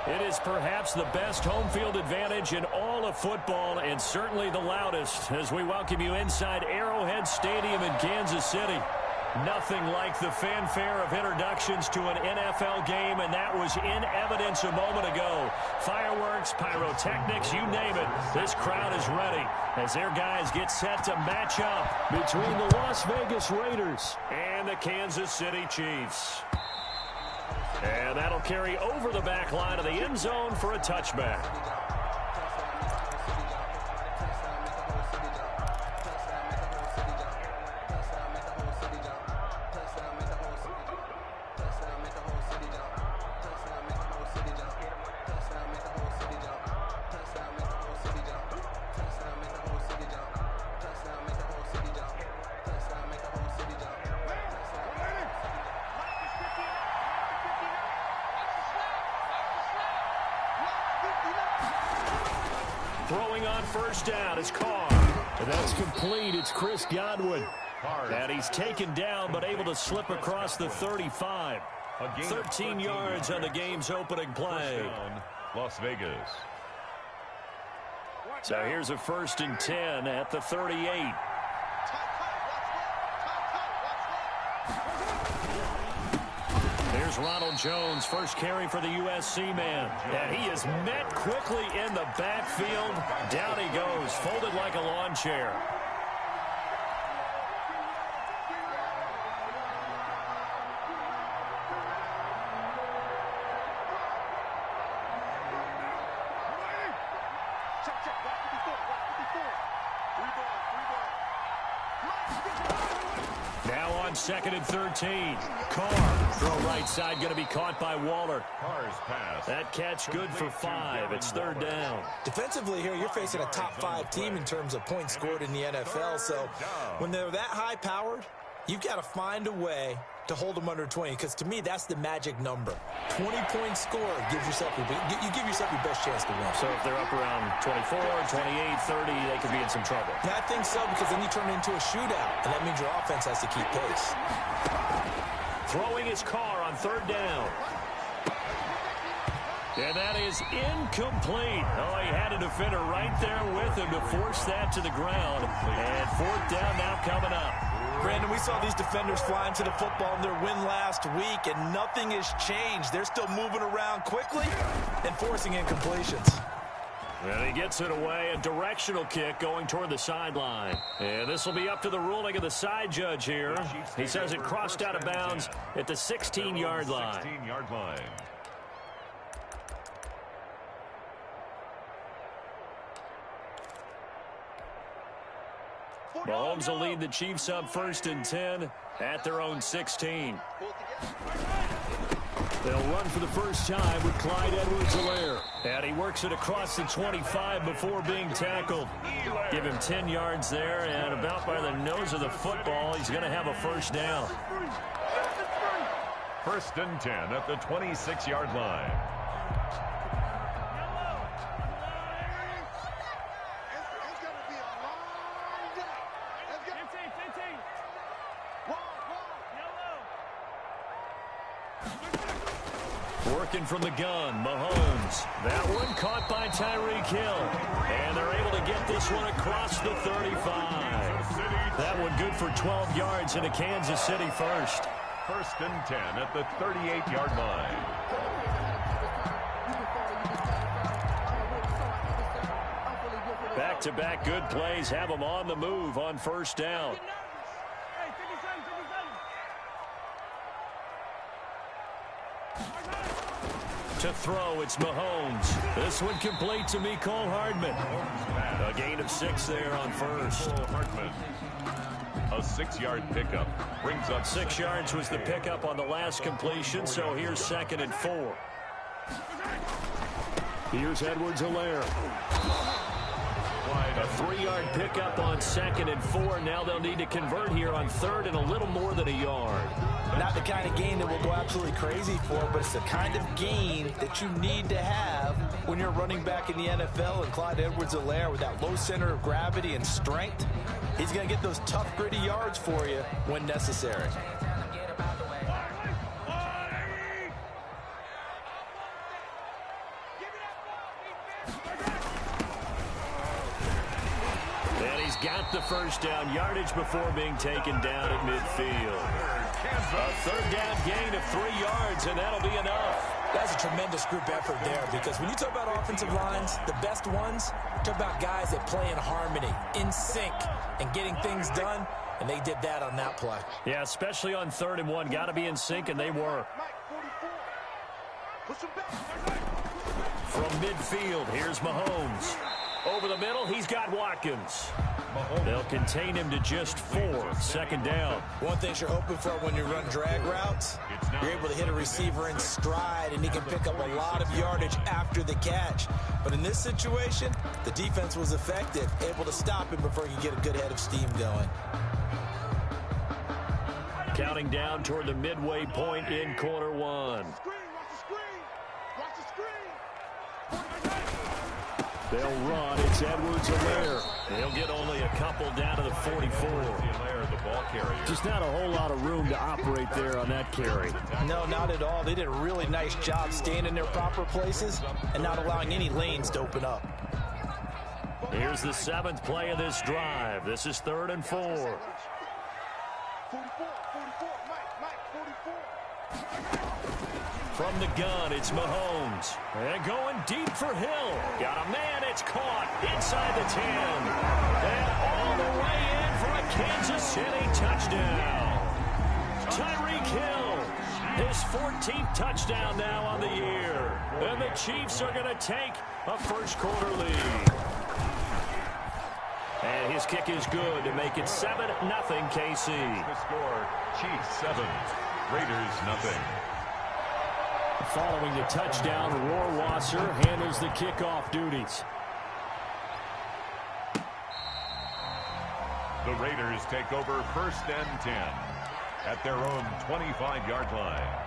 It is perhaps the best home field advantage in all of football, and certainly the loudest, as we welcome you inside Arrowhead Stadium in Kansas City. Nothing like the fanfare of introductions to an NFL game, and that was in evidence a moment ago. Fireworks, pyrotechnics, you name it. This crowd is ready as their guys get set to match up between the Las Vegas Raiders and the Kansas City Chiefs. And that'll carry over the back line of the end zone for a touchback. Throwing on first down is Carr. And that's complete. It's Chris Godwin. And he's taken down but able to slip across the 35. 13 yards on the game's opening play. Las Vegas. So here's a 1st and 10 at the 38. Here's Ronald Jones, first carry for the USC man. And he is met quickly in the backfield. Down he goes, folded like a lawn chair. Now on 2nd and 13. Carr, throw right side, going to be caught by Waller. Carr's pass. That catch good for 5. It's 3rd down. Defensively here, you're facing a top 5 team in terms of points scored in the NFL. So when they're that high-powered, you've got to find a way to hold them under 20, because to me, that's the magic number. 20-point score gives yourself you give yourself your best chance to win. So if they're up around 24, 28, 30, they could be in some trouble. Yeah, I think so, because then you turn it into a shootout, and that means your offense has to keep pace. Throwing his Carr on 3rd down. And that is incomplete. Oh, he had a defender right there with him to force that to the ground. And 4th down now coming up. Brandon, we saw these defenders flying to the football in their win last week, and nothing has changed. They're still moving around quickly and forcing incompletions. And he gets it away, a directional kick going toward the sideline. And this will be up to the ruling of the side judge here. He says it crossed out of bounds at the 16-yard line. 16-yard line. Mahomes will lead the Chiefs up 1st and 10 at their own 16. They'll run for the first time with Clyde Edwards-Helaire. And he works it across the 25 before being tackled. Give him 10 yards there, and about by the nose of the football, he's going to have a 1st down. 1st and 10 at the 26-yard line. Working from the gun, Mahomes. That one caught by Tyreek Hill. And they're able to get this one across the 35. That one good for 12 yards into Kansas City 1st. 1st and 10 at the 38-yard line. Back-to-back good plays have them on the move on 1st down. To throw, it's Mahomes. This one complete to Mecole Hardman. A gain of 6 there on 1st. Hardman. A 6-yard pickup. Brings up 6 yards was the pickup on the last completion, so here's 2nd and 4. Here's Edwards-Helaire. A 3-yard pickup on 2nd and 4. Now they'll need to convert here on 3rd and a little more than a yard. Not the kind of gain that we'll go absolutely crazy for, but it's the kind of gain that you need to have when you're running back in the NFL. And Clyde Edwards-Helaire, with that low center of gravity and strength, he's going to get those tough, gritty yards for you when necessary. And he's got the first down, yardage before being taken down at midfield. A third down gain of 3 yards, and that'll be enough. That's a tremendous group effort there, because when you talk about offensive lines, the best ones, talk about guys that play in harmony, in sync, and getting things done, and they did that on that play. Yeah, especially on 3rd and 1. Got to be in sync, and they were. From midfield, here's Mahomes. Over the middle, he's got Watkins. They'll contain him to just 4. 2nd down. One thing you're hoping for when you run drag routes, you're able to hit a receiver in stride, and he can pick up a lot of yardage after the catch. But in this situation, the defense was effective, able to stop him before he could get a good head of steam going. Counting down toward the midway point in quarter 1. They'll run. It's Edwards-Helaire. They'll get only a couple down to the 44. Just not a whole lot of room to operate there on that carry. No, not at all. They did a really nice job staying in their proper places and not allowing any lanes to open up. Here's the 7th play of this drive. This is 3rd and 4. From the gun, it's Mahomes. And going deep for Hill. Got a man, it's caught inside the 10. And all the way in for a Kansas City touchdown. Tyreek Hill, his 14th touchdown now on the year. And the Chiefs are going to take a first-quarter lead. And his kick is good to make it 7-0 KC. The score, Chiefs 7, Raiders 0. Following the touchdown, Rohrwasser handles the kickoff duties. The Raiders take over 1st and 10 at their own 25-yard line.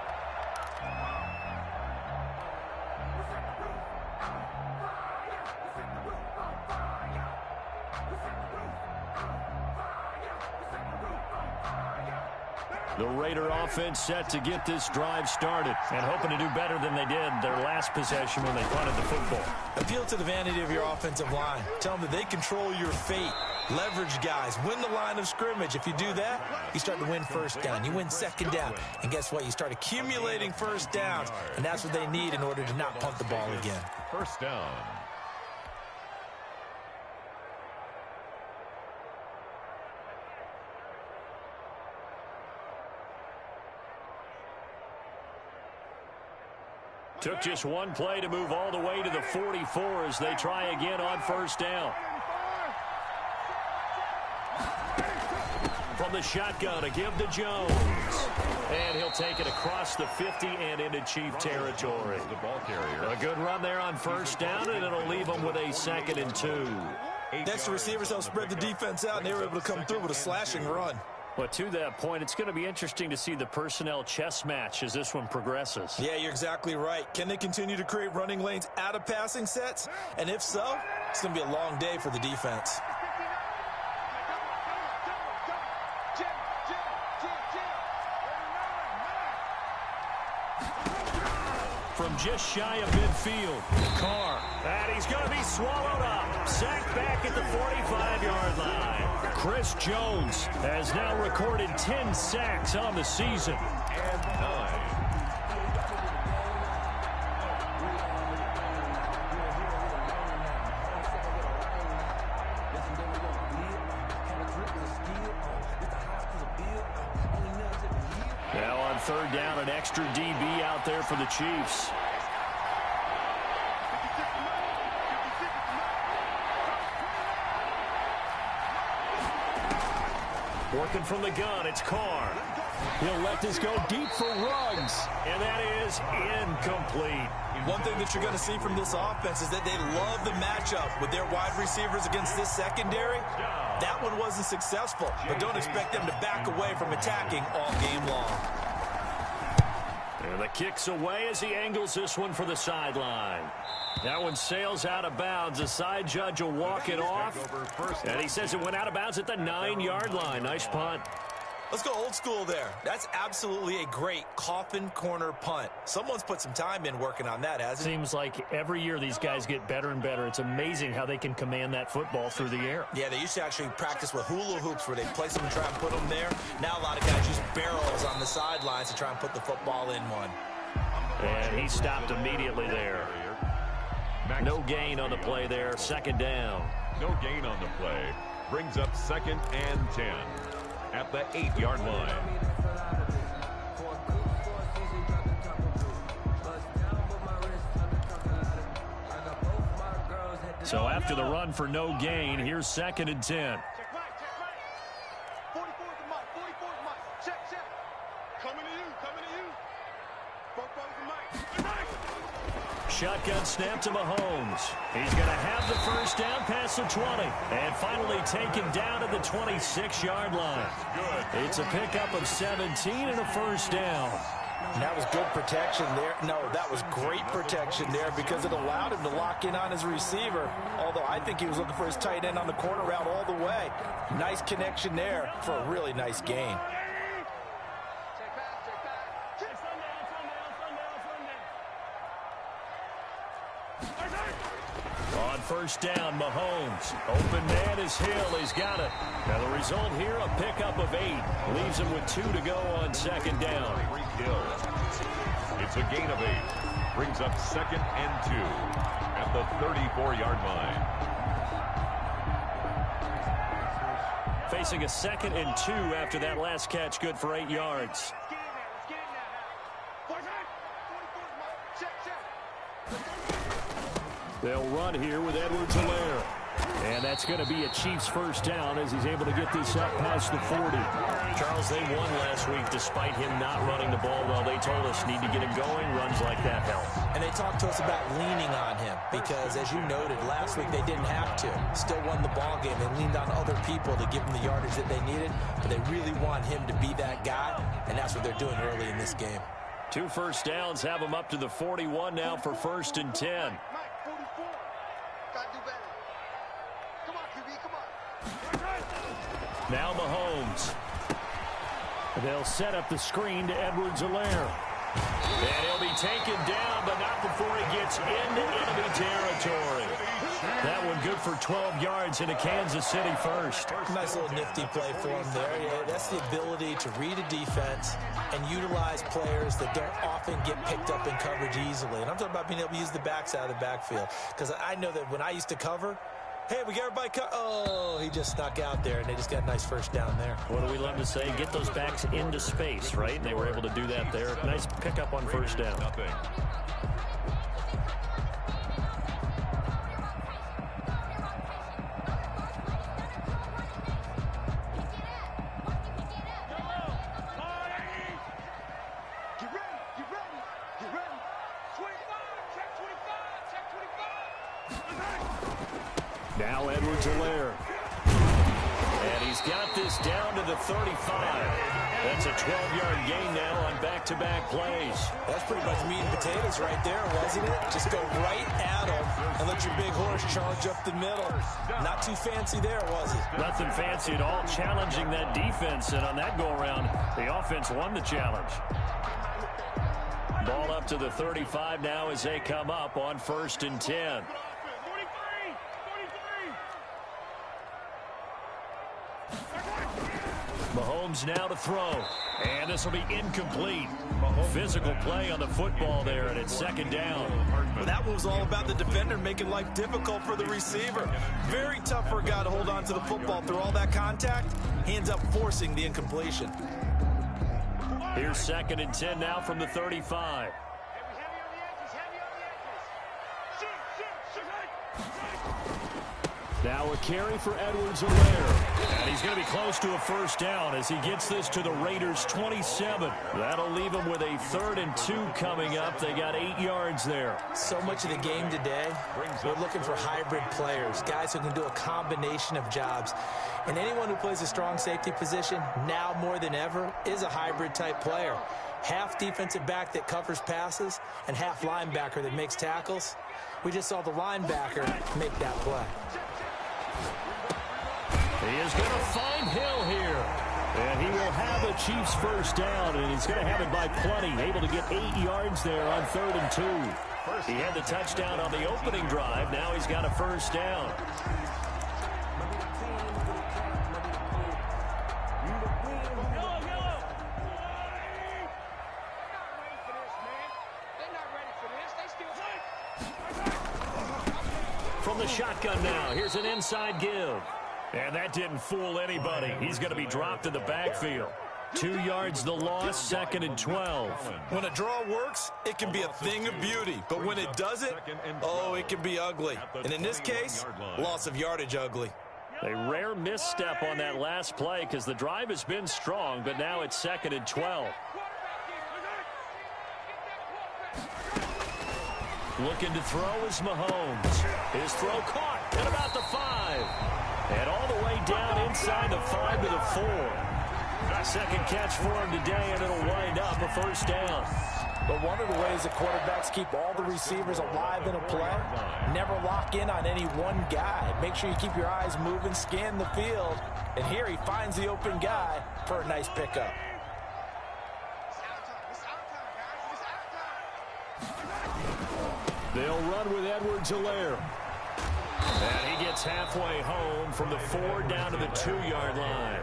The Raider offense set to get this drive started and hoping to do better than they did their last possession when they punted the football. Appeal to the vanity of your offensive line. Tell them that they control your fate. Leverage guys. Win the line of scrimmage. If you do that, you start to win 1st down. You win 2nd down. And guess what? You start accumulating 1st downs. And that's what they need in order to not punt the ball again. 1st down. Took just one play to move all the way to the 44 as they try again on 1st down. From the shotgun, a give to Jones. And he'll take it across the 50 and into Chief territory. The ball carrier. A good run there on 1st down, and it'll leave them with a 2nd and 2. Next, the receivers help spread the defense out, and they were able to come through with a slashing run. But to that point, it's going to be interesting to see the personnel chess match as this one progresses. Yeah, you're exactly right. Can they continue to create running lanes out of passing sets? And if so, it's going to be a long day for the defense. From just shy of midfield, Carr. And he's going to be swallowed up. Sacked back at the 45-yard line. Chris Jones has now recorded 10 sacks on the season. And 9. Now on 3rd down, an extra DB out there for the Chiefs. Working from the gun, it's Carr. He'll let this go deep for Ruggs. And that is incomplete. One thing that you're going to see from this offense is that they love the matchup with their wide receivers against this secondary. That one wasn't successful, but don't expect them to back away from attacking all game long. And the kick's away as he angles this one for the sideline. That one sails out of bounds. The side judge will walk it off. And he says it went out of bounds at the 9-yard line. Nice punt. Let's go old school there. That's absolutely a great coffin corner punt. Someone's put some time in working on that, hasn't it? Seems like every year these guys get better and better. It's amazing how they can command that football through the air. Yeah, they used to actually practice with hula hoops where they place them and try and put them there. Now a lot of guys use barrels on the sidelines to try and put the football in one. And he stopped immediately there. No gain on the play there. Second down. No gain on the play. Brings up 2nd and 10 at the 8-yard line. So after the run for no gain, here's 2nd and 10. Shotgun snap to Mahomes. He's going to have the first down past the 20. And finally taken down at the 26-yard line. It's a pickup of 17 and a first down. And that was good protection there. No, that was great protection there because it allowed him to lock in on his receiver. Although I think he was looking for his tight end on the corner route all the way. Nice connection there for a really nice gain. On first down, Mahomes. Open man is Hill. He's got it. Now the result here, a pickup of 8. Leaves him with 2 to go on second down. It's a gain of 8. Brings up 2nd and 2 at the 34-yard line. Facing a 2nd and 2 after that last catch, good for 8 yards. They'll run here with Edwards-Helaire. And that's going to be a Chiefs first down as he's able to get this up past the 40. Charles, they won last week despite him not running the ball well. They told us need to get him going. Runs like that help. And they talked to us about leaning on him because, as you noted, last week they didn't have to. Still won the ball game. They leaned on other people to give them the yardage that they needed. But they really want him to be that guy, and that's what they're doing early in this game. 2 first downs have him up to the 41 now for 1st and 10. Now Mahomes. They'll set up the screen to Edwards-Helaire. And he'll be taken down, but not before he gets into enemy territory. That one good for 12 yards into Kansas City first. Nice little nifty play for him there. Yeah, that's the ability to read a defense and utilize players that don't often get picked up in coverage easily. And I'm talking about being able to use the backs out of the backfield. Because I know that when I used to cover, hey, we got everybody oh, he just snuck out there, and they just got a nice first down there. What do we love to say? Get those backs into space, right? And they were able to do that there. Nice pickup on first down. Now Edwards-Helaire. And he's got this down to the 35. That's a 12-yard gain now on back-to-back plays. That's pretty much meat and potatoes right there, wasn't it? Just go right at him and let your big horse charge up the middle. Not too fancy there, was it? Nothing fancy at all, challenging that defense. And on that go-around, the offense won the challenge. Ball up to the 35 now as they come up on 1st and 10. Mahomes now to throw. And this will be incomplete. Physical play on the football there, and it's 2nd down. Well, that was all about the defender making life difficult for the receiver. Very tough for a guy to hold on to the football through all that contact. He ends up forcing the incompletion. Here's 2nd and 10 now from the 35. Now a carry for Edwards-Helaire. And he's going to be close to a first down as he gets this to the Raiders' 27. That'll leave him with a 3rd and 2 coming up. They got 8 yards there. So much of the game today, we're looking for hybrid players, guys who can do a combination of jobs. And anyone who plays a strong safety position, now more than ever, is a hybrid-type player. Half defensive back that covers passes and half linebacker that makes tackles. We just saw the linebacker make that play. He is going to find Hill here. And he will have a Chiefs first down, and he's going to have it by plenty. Able to get 8 yards there on 3rd and 2. He had the touchdown on the opening drive. Now he's got a first down. From the shotgun now, here's an inside give. And that didn't fool anybody. He's going to be dropped in the backfield. 2 yards the loss, 2nd and 12. When a draw works, it can be a thing of beauty. But when it doesn't, oh, it can be ugly. And in this case, loss of yardage ugly. A rare misstep on that last play because the drive has been strong, but now it's 2nd and 12. Looking to throw is Mahomes. His throw caught at about the 5. And all the way down inside the 5 to the 4. Second catch for him today, and it'll wind up a first down. But one of the ways the quarterbacks keep all the receivers alive in a play, never lock in on any one guy. Make sure you keep your eyes moving, scan the field. And here he finds the open guy for a nice pickup. They'll run with Edwards-Helaire. And he gets halfway home from the 4 down to the 2-yard line.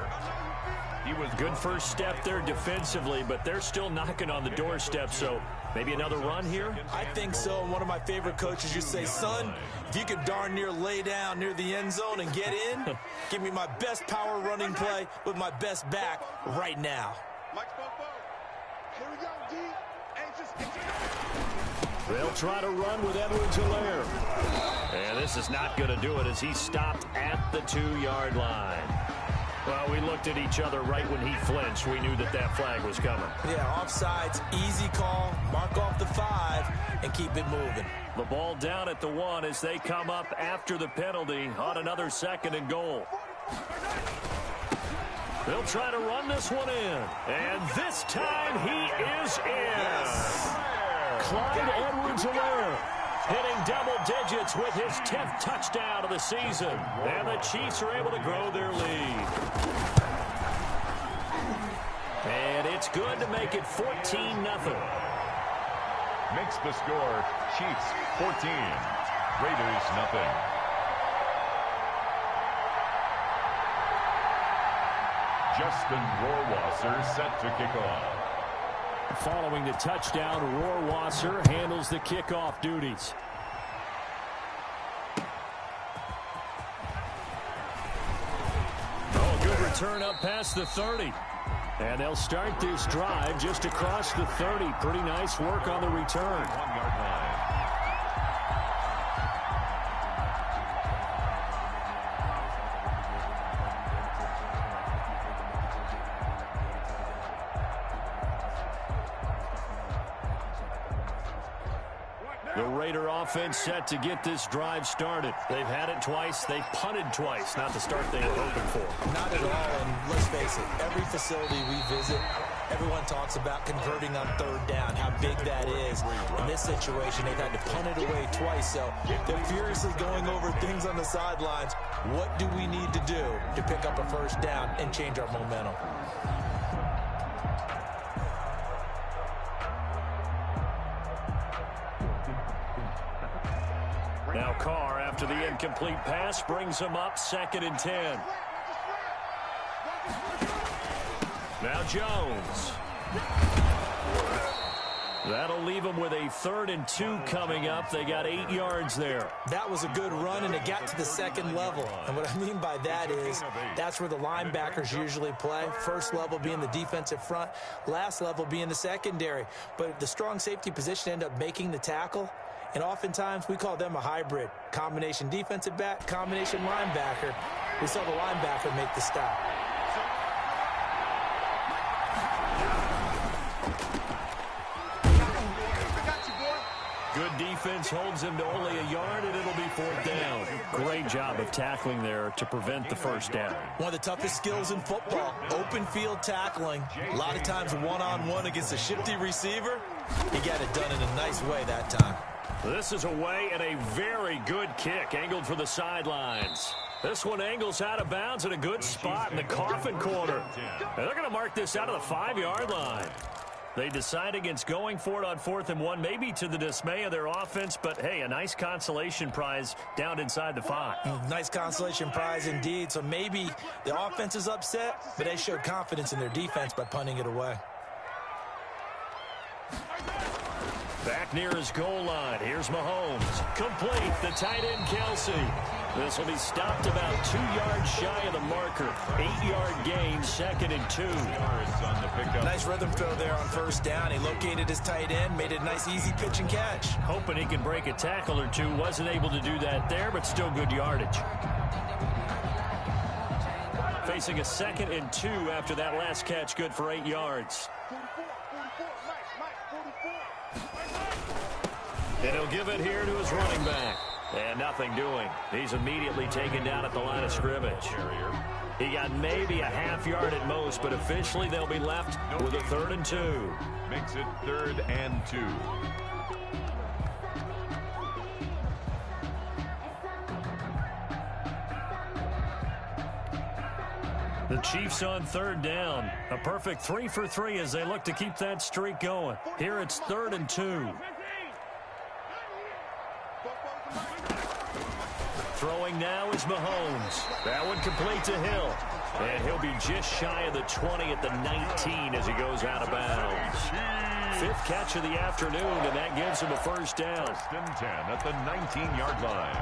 He was good first step there defensively, but they're still knocking on the doorstep, so maybe another run here? I think so. And one of my favorite coaches used to say, son, if you could darn near lay down near the end zone and get in, give me my best power running play with my best back right now. Here we go, D. They'll try to run with Edwards-Helaire. And this is not going to do it as he stopped at the 2-yard line. Well, we looked at each other right when he flinched. We knew that that flag was coming. Yeah, offsides, easy call, mark off the 5, and keep it moving. The ball down at the 1 as they come up after the penalty on another 2nd and goal. They'll try to run this one in. And this time he is in. Yes. Clyde Edwards-Helaire hitting double digits with his 10th touchdown of the season. And the Chiefs are able to grow their lead. And it's good to make it 14-0. Makes the score Chiefs 14, Raiders nothing. Justin Rohrwasser set to kick off. Following the touchdown, Rohrwasser handles the kickoff duties. Oh, good return up past the 30. And they'll start this drive just across the 30. Pretty nice work on the return. 1-yard line. The Raider offense set to get this drive started. They've had it twice. They've punted twice. Not the start they were hoping for. Not at all, and let's face it, every facility we visit, everyone talks about converting on 3rd down, how big that is. In this situation, they've had to punt it away twice, so they're furiously going over things on the sidelines. What do we need to do to pick up a first down and change our momentum? Now Carr, after the incomplete pass, brings him up 2nd and 10. Now Jones. That'll leave them with a 3rd and 2 coming up. They got 8 yards there. That was a good run, and it got to the 2nd level. And what I mean by that is that's where the linebackers usually play. First level being the defensive front, last level being the secondary. But the strong safety position ended up making the tackle. And oftentimes we call them a hybrid. Combination defensive back, combination linebacker. We saw the linebacker make the stop. Good defense holds him to only a yard, and it'll be 4th down. Great job of tackling there to prevent the first down. One of the toughest skills in football, open field tackling. A lot of times one-on-one against a shifty receiver. He got it done in a nice way that time. This is away and a very good kick, angled for the sidelines. This one angles out of bounds at a good spot in the coffin corner. And they're going to mark this out of the 5-yard line. They decide against going for it on 4th and 1, maybe to the dismay of their offense, but hey, a nice consolation prize down inside the 5. Nice consolation prize indeed. So maybe the offense is upset, but they showed confidence in their defense by punting it away. Back near his goal line. Here's Mahomes. Complete. The tight end, Kelsey. This will be stopped about 2 yards shy of the marker. 8-yard gain, 2nd and 2. Nice rhythm throw there on 1st down. He located his tight end, made it a nice easy pitch and catch. Hoping he can break a tackle or two. Wasn't able to do that there, but still good yardage. Facing a 2nd and 2 after that last catch, good for 8 yards. And he'll give it here to his running back. And nothing doing. He's immediately taken down at the line of scrimmage. He got maybe a half yard at most, but officially they'll be left with a 3rd and 2. Makes it 3rd and 2. The Chiefs on 3rd down. A perfect 3 for 3 as they look to keep that streak going. Here it's 3rd and 2. Throwing now is Mahomes. That one complete to Hill. And he'll be just shy of the 20 at the 19 as he goes out of bounds. 5th catch of the afternoon, and that gives him a 1st down. 1st and 10 at the 19-yard line.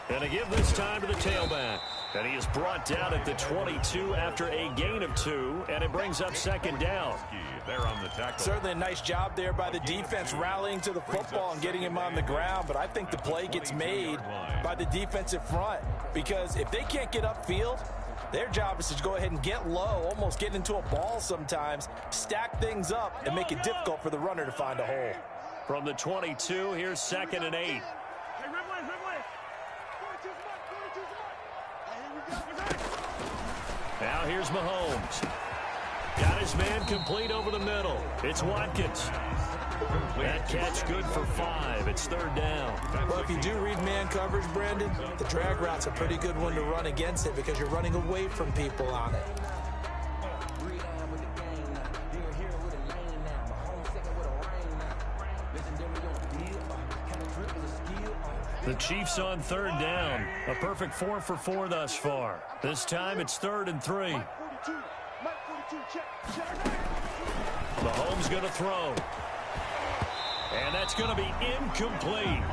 And to give this time to the tailback. And he is brought down at the 22 after a gain of 2, and it brings up 2nd down. There on the tackle. Certainly a nice job there by the defense rallying to the football and getting him on the ground, but I think the play gets made by the defensive front because if they can't get upfield, their job is to go ahead and get low, almost get into a ball sometimes, stack things up, and make it difficult for the runner to find a hole. From the 22, here's 2nd and 8. Now here's Mahomes. Got his man complete over the middle. It's Watkins. That catch good for 5. It's 3rd down. Well, if you do read man coverage, Brandon, the drag route's a pretty good one to run against it because you're running away from people on it. The Chiefs on 3rd down. A perfect 4 for 4 thus far. This time it's 3rd and 3. Mahomes going to throw. And that's going to be incomplete.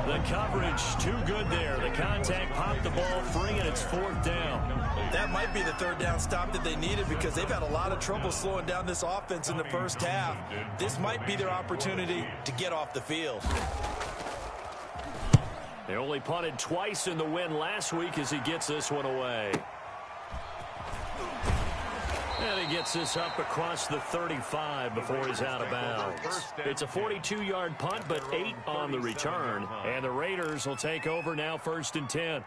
The coverage too good there. The contact popped the ball free, and it's 4th down. That might be the 3rd down stop that they needed because they've had a lot of trouble slowing down this offense in the first half. This might be their opportunity to get off the field. They only punted twice in the win last week as he gets this one away. And he gets this up across the 35 before he's out of bounds. It's a 42-yard punt, but 8 on the return. And the Raiders will take over now 1st and 10.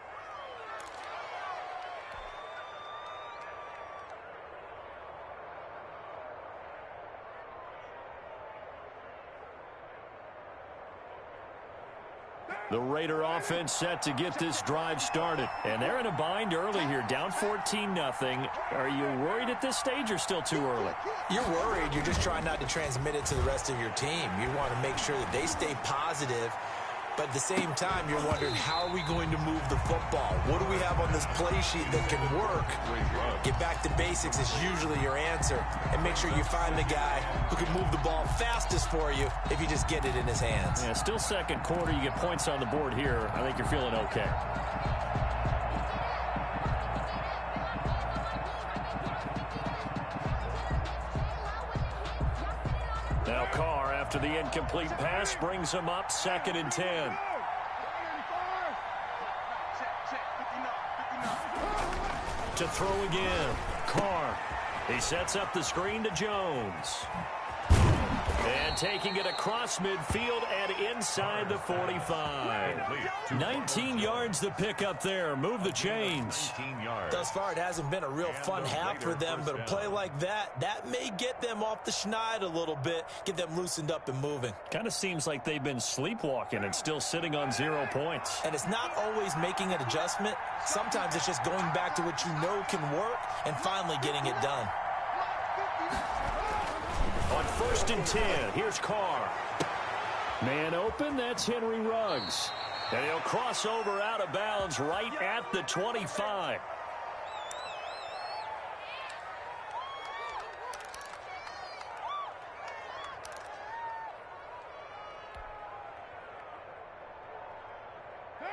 The Raider offense set to get this drive started. And they're in a bind early here, down 14-0. Are you worried at this stage or still too early? You're worried. You're just trying not to transmit it to the rest of your team. You want to make sure that they stay positive. But at the same time, you're wondering, how are we going to move the football? What do we have on this play sheet that can work? Get back to basics is usually your answer. And make sure you find the guy who can move the ball fastest for you if you just get it in his hands. Yeah, still 2nd quarter. You get points on the board here. I think you're feeling okay. Now Carr, after the incomplete pass, brings him up 2nd and 10. To throw again. Carr. He sets up the screen to Jones. And taking it across midfield and inside the 45. 19 yards to pick up there. Move the chains. Thus far, it hasn't been a real fun half for them, but a play like that may get them off the schneid a little bit, get them loosened up and moving. Kind of seems like they've been sleepwalking and still sitting on 0 points. And it's not always making an adjustment. Sometimes it's just going back to what you know can work and finally getting it done. On 1st and 10, here's Carr. Man open, that's Henry Ruggs. And he'll cross over out of bounds right at the 25.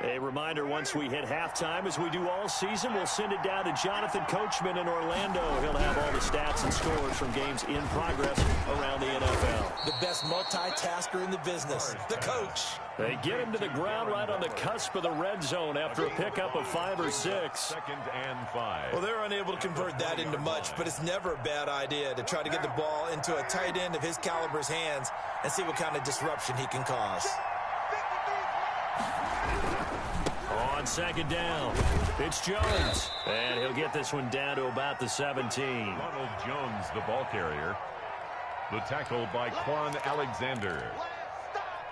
A reminder, once we hit halftime, as we do all season, we'll send it down to Jonathan Coachman in Orlando. He'll have all the stats and scores from games in progress around the NFL. The best multitasker in the business, the coach. They get him to the ground right on the cusp of the red zone after a pickup of 5 or 6. 2nd and 5. Well, they're unable to convert that into much, but it's never a bad idea to try to get the ball into a tight end of his caliber's hands and see what kind of disruption he can cause. On 2nd down, it's Jones. And he'll get this one down to about the 17. Ronald Jones, the ball carrier. The tackle by Quan Alexander.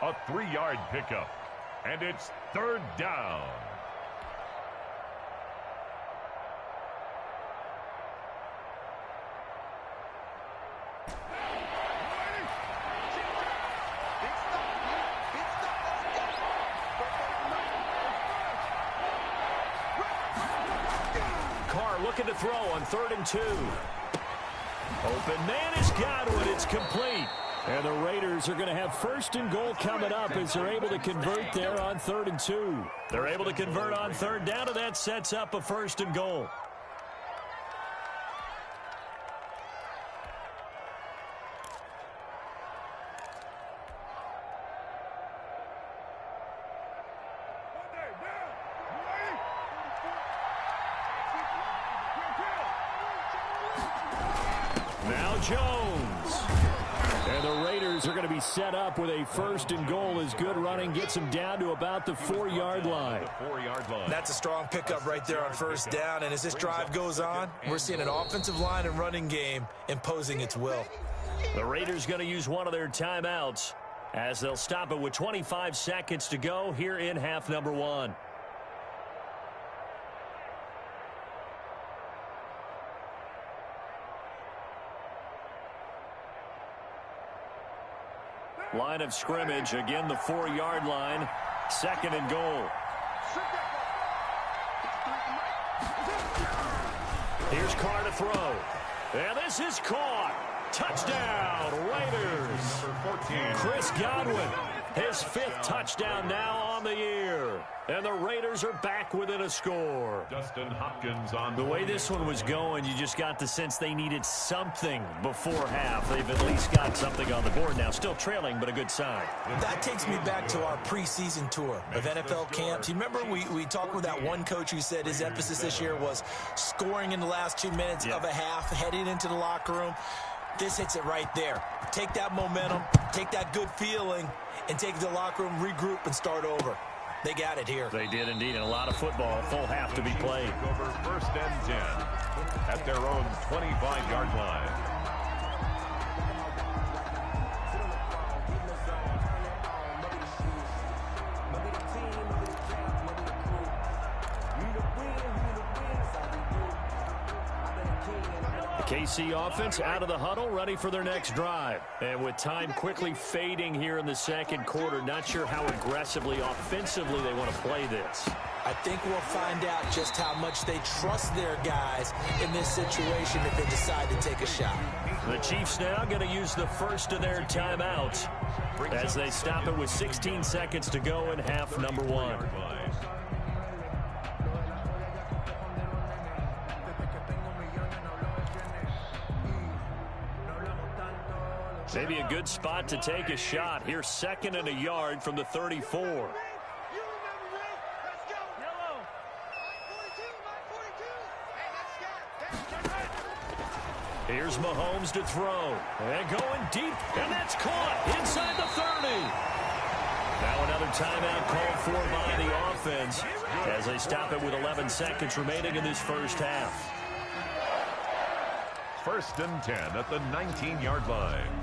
A 3-yard pickup. And it's 3rd down. Looking to throw on 3rd and 2. Open man is Godwin. It's complete. And the Raiders are going to have 1st and goal coming up as they're able to convert there on 3rd and 2. They're able to convert on 3rd down, and that sets up a 1st and goal. Jones. And the Raiders are going to be set up with a 1st and goal as good running gets them down to about the 4-yard line. That's a strong pickup right there on 1st down. And as this drive goes on, we're seeing an offensive line and running game imposing its will. The Raiders going to use one of their timeouts as they'll stop it with 25 seconds to go here in half number 1. Line of scrimmage, again the 4-yard line, 2nd and goal. Here's Carr to throw. And this is caught. Touchdown, Raiders. Chris Godwin, his 5th touchdown now on the year. And the Raiders are back within a score. Dustin Hopkins on the way this one was going, you just got the sense they needed something before half. They've at least got something on the board now. Still trailing, but a good sign. That takes me back to our preseason tour of NFL camps. You remember we talked with that one coach who said his emphasis this year was scoring in the last 2 minutes of a half, heading into the locker room. This hits it right there. Take that momentum, take that good feeling, and take the locker room, regroup, and start over. They got it here. They did indeed, and a lot of football, full half to be played. Over 1st and 10 at their own 25-yard line. KC offense out of the huddle, ready for their next drive. And with time quickly fading here in the 2nd quarter, not sure how aggressively, offensively they want to play this. I think we'll find out just how much they trust their guys in this situation if they decide to take a shot. The Chiefs now going to use the 1st of their timeouts as they stop it with 16 seconds to go in half number 1. Maybe a good spot to take a shot. Here's 2nd and a yard from the 34. Here's Mahomes to throw. And going deep, and that's caught inside timeout called for by the offense as they stop it with 11 seconds remaining in this first half. 1st and 10 at the 19-yard line.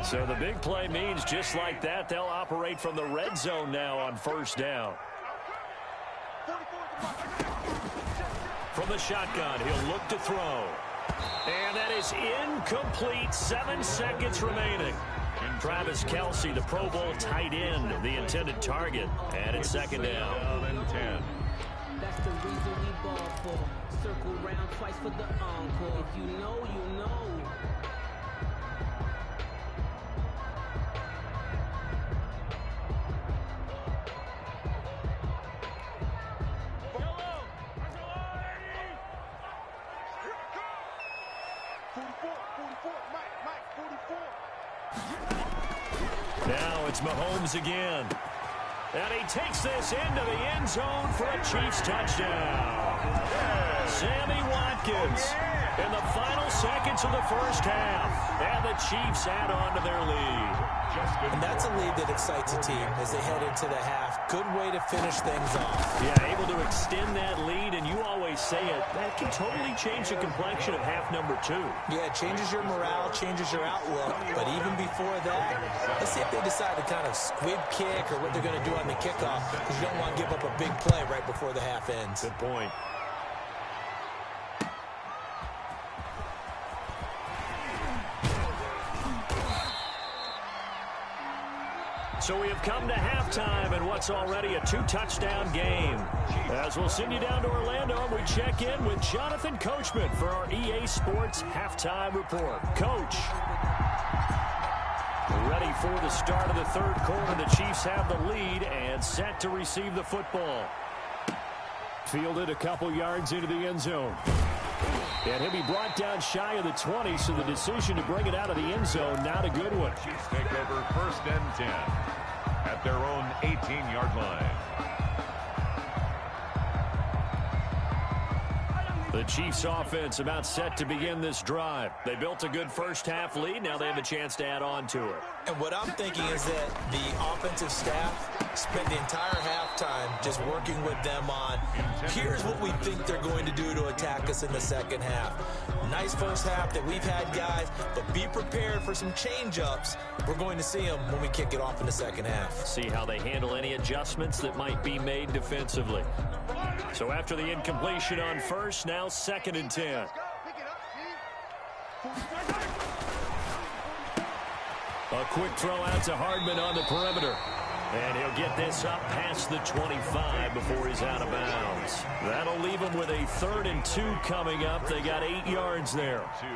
So the big play means just like that, they'll operate from the red zone now on 1st down. From the shotgun, he'll look to throw. And that is incomplete. 7 seconds remaining. Travis Kelce, the Pro Bowl tight end, the intended target. And it's 2nd down. And 10. That's the reason we ball for. Circle round twice for the encore. If you know, you know. Now it's Mahomes again. And he takes this into the end zone for a Chiefs touchdown. Sammy Watkins in the final seconds of the first half. And the Chiefs add on to their lead. And that's a lead that excites a team as they head into the half. Good way to finish things off. Yeah, able to extend that lead, and you always say it, that can totally change the complexion of half number 2. Yeah, it changes your morale, changes your outlook. But even before that, let's see if they decide to kind of squib kick or what they're going to do on the kickoff, because you don't want to give up a big play right before the half ends. Good point. So we have come to halftime in what's already a 2-touchdown game. As we'll send you down to Orlando, and we check in with Jonathan Coachman for our EA Sports Halftime Report. Coach. Ready for the start of the 3rd quarter. The Chiefs have the lead and set to receive the football. Fielded a couple yards into the end zone. And he'll be brought down shy of the 20, so the decision to bring it out of the end zone, not a good one. Chiefs take over 1st and 10 at their own 18-yard line. The Chiefs offense about set to begin this drive. They built a good first half lead. Now they have a chance to add on to it. And what I'm thinking is that the offensive staff spent the entire halftime just working with them on, here's what we think they're going to do to attack us in the second half. Nice first half that we've had, guys, but be prepared for some change-ups. We're going to see them when we kick it off in the second half. See how they handle any adjustments that might be made defensively. So after the incompletion on first, now 2nd and 10. A quick throw out to Hardman on the perimeter. And he'll get this up past the 25 before he's out of bounds. That'll leave him with a 3rd and 2 coming up. They got 8 yards there. 2.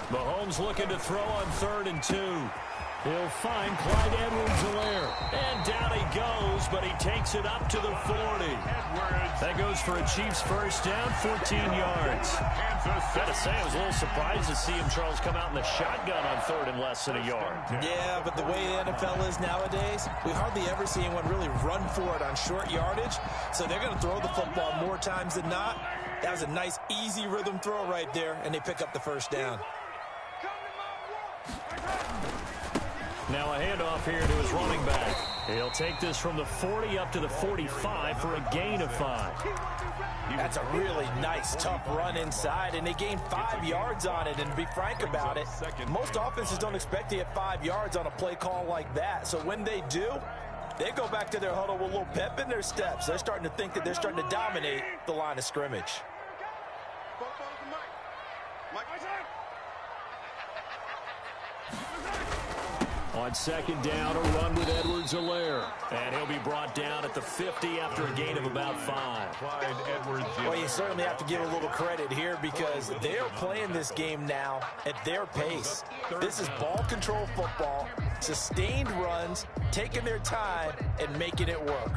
Mahomes looking to throw on 3rd and 2. He'll find Clyde Edwards-Helaire. And down he goes, but he takes it up to the 40. That goes for a Chiefs first down, 14 yards. Gotta say, I was a little surprised to see him, Charles, come out in the shotgun on 3rd and less than a yard. Yeah, but the way the NFL is nowadays, we hardly ever see anyone really run for it on short yardage. So they're going to throw the football more times than not. That was a nice, easy rhythm throw right there, and they pick up the first down. Now a handoff here to his running back. He'll take this from the 40 up to the 45 for a gain of 5. That's a really nice, tough run inside, and they gained 5 yards on it. And to be frank about it, most offenses don't expect to get 5 yards on a play call like that. So when they do, they go back to their huddle with a little pep in their steps. They're starting to think that they're starting to dominate the line of scrimmage. On 2nd down, a run with Edwards-Helaire. And he'll be brought down at the 50 after a gain of about 5. Clyde Edwards. Well, you certainly have to give a little credit here because they're playing this game now at their pace. This is ball control football, sustained runs, taking their time, and making it work.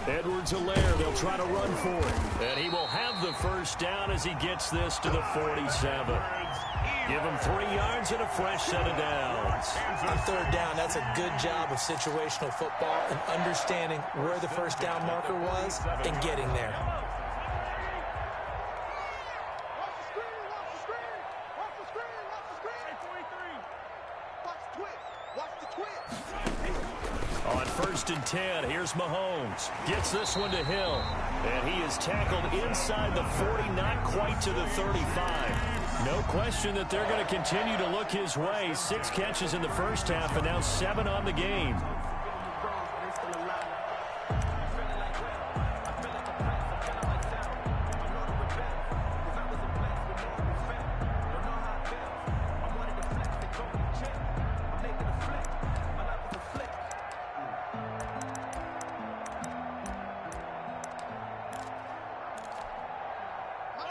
Edwards-Helaire, they'll try to run for it. And he will have the first down as he gets this to the 47. Give him 3 yards and a fresh set of downs. On third down, that's a good job of situational football and understanding where the first down marker was and getting there. On 1st and 10, here's Mahomes. Gets this one to Hill. And he is tackled inside the 40, not quite to the 35. No question that they're going to continue to look his way. 6 catches in the first half and now 7 on the game.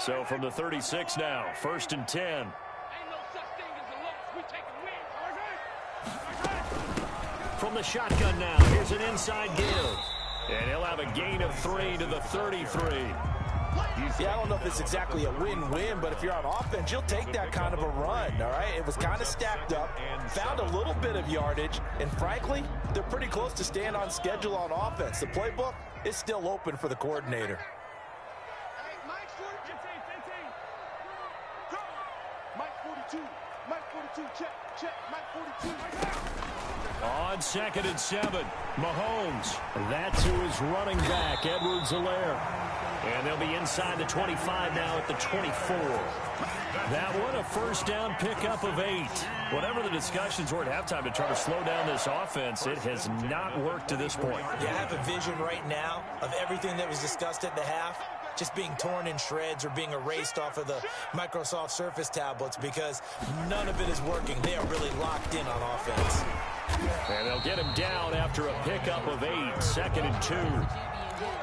So from the 36 now, 1st and 10. From the shotgun now, here's an inside give. And he'll have a gain of 3 to the 33. Yeah, I don't know if it's exactly a win-win, but if you're on offense, you'll take that kind of a run, all right? It was kind of stacked up, found a little bit of yardage, and frankly, they're pretty close to staying on schedule on offense. The playbook is still open for the coordinator. On 2nd and 7, Mahomes. That's who is running back, Edwards-Helaire. And they'll be inside the 25 now at the 24. That one, a first down pickup of 8. Whatever the discussions were at halftime to try to slow down this offense, it has not worked to this point. Yeah, I have a vision right now of everything that was discussed at the half just being torn in shreds or being erased off of the Microsoft Surface tablets because none of it is working. They are really locked in on offense. And they'll get him down after a pickup of 8, 2nd and 2.